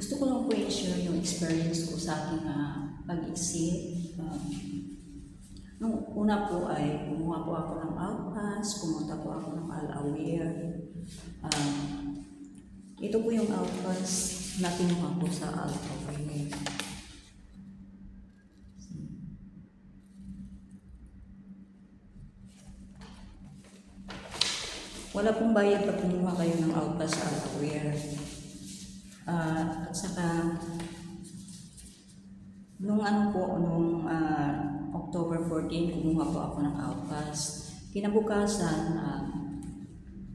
Gusto ko lang po i-share yung experience ko sa aking pag-iisip. Nung una po ay kumuha po ako ng Outpass, pumunta po ako ng Al-Aware. Ito po yung Outpass na kinuha ko sa Al-Aware. Wala pong bayad pag kumuha kayo ng Outpass sa Al-Aware. At saka, nung October 14, kumuha po ako ng Outpass. Kinabukasan,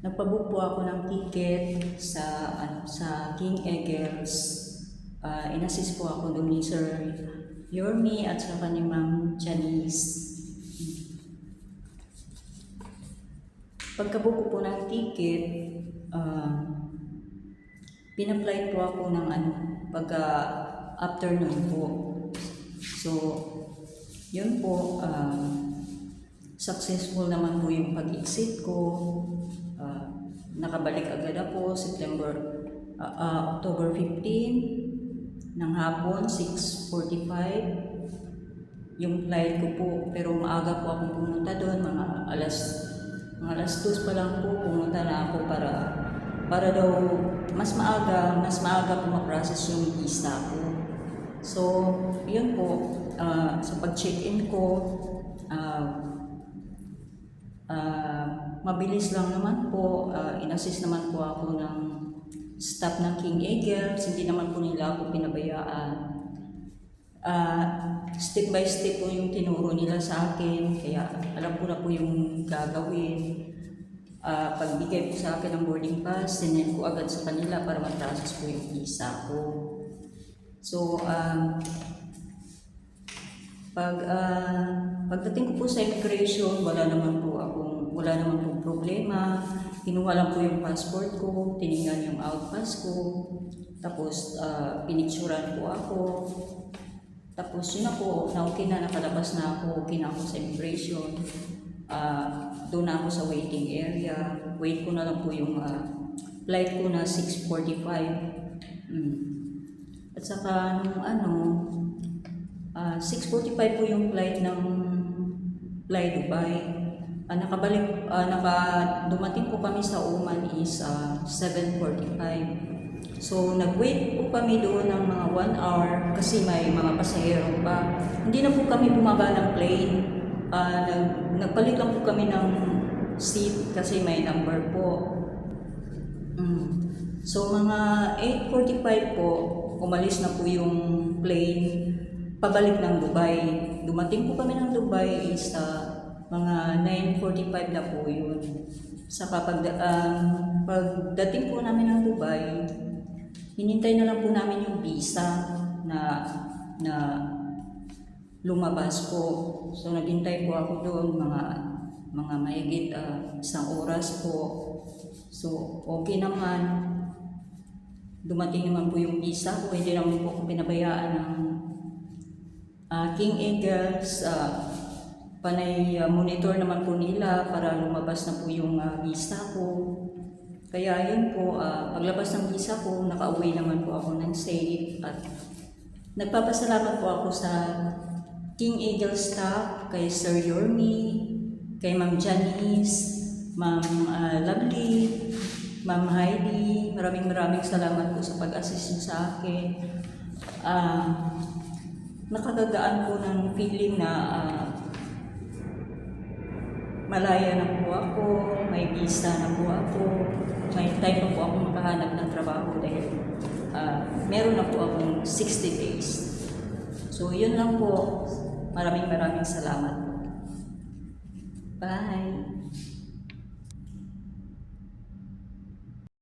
nagpabook po ako ng ticket sa King Eggers. Inassist po ako doon ni Sir Yormi at saka ni Ma'am Janice. Pagkabook ko po ng ticket, pina-flight po ako ng pagka-afternoon po. So, yun po, successful naman po yung pag-exit ko. Nakabalik agad ako, October 15, ng hapon, 6:45. Yung flight ko po, pero maaga po akong pumunta doon, mga alas 2 pa lang po, pumunta na ako para daw mas maaga po ma-process yung visa ko. So, yun po, sa pag-check-in ko, mabilis lang naman po, inassist naman po ako ng staff ng King Eggers, hindi naman po nila ako pinabayaan. Step by step po yung tinuro nila sa akin, kaya alam ko na po yung gagawin. Pagbigay po sa akin ng boarding pass, sinend ko agad sa kanila para ma-process po yung visa ko. So, pagdating ko po sa immigration, wala naman po problema. Kinuha lang po yung passport ko, tinignan yung Outpass ko, tapos pinicturan po ako. Tapos yun na po, okay na, nakalabas na ako, okay na ako sa immigration. Doon na ako sa waiting area. Wait ko na lang po yung flight ko na 6:45. At saka nung 6:45 po yung flight ng Fly Dubai. Dumating po kami sa Oman is 7:45. So, nag-wait po kami doon ng mga 1 hour kasi may mga pasahero pa. Hindi na po kami bumaba ng plane. Nagpalit lang po kami ng seat kasi may number po. So, mga 8:45 po, umalis na po yung plane pabalik ng Dubai. Dumating po kami ng Dubai is mga 9:45 na po yun. Saka pagdating po namin ng Dubai, hinintay na lang po namin yung visa na lumabas po. So naghintay po ako doon mga mahigit 1 oras po. So okay naman. Dumating naman po yung visa ko. Hindi naman po ako pinabayaan ng King Eggers. Panay monitor naman po nila para lumabas na po yung visa ko. Kaya yun po, paglabas ng visa ko, nakauwi naman po ako ng safe. At nagpapasalamat po ako sa King Eggers staff, kay Sir Yormi, kay Ma'am Janice, Ma'am Lovely, Ma'am Heidi. Maraming salamat po sa pag-assist niyo sa akin. Nakagagaan po ng feeling na malaya na po ako, may visa na po ako, may time na po ako makahanap ng trabaho dahil meron na po akong 60 days. So yun lang po. Maraming salamat. Bye!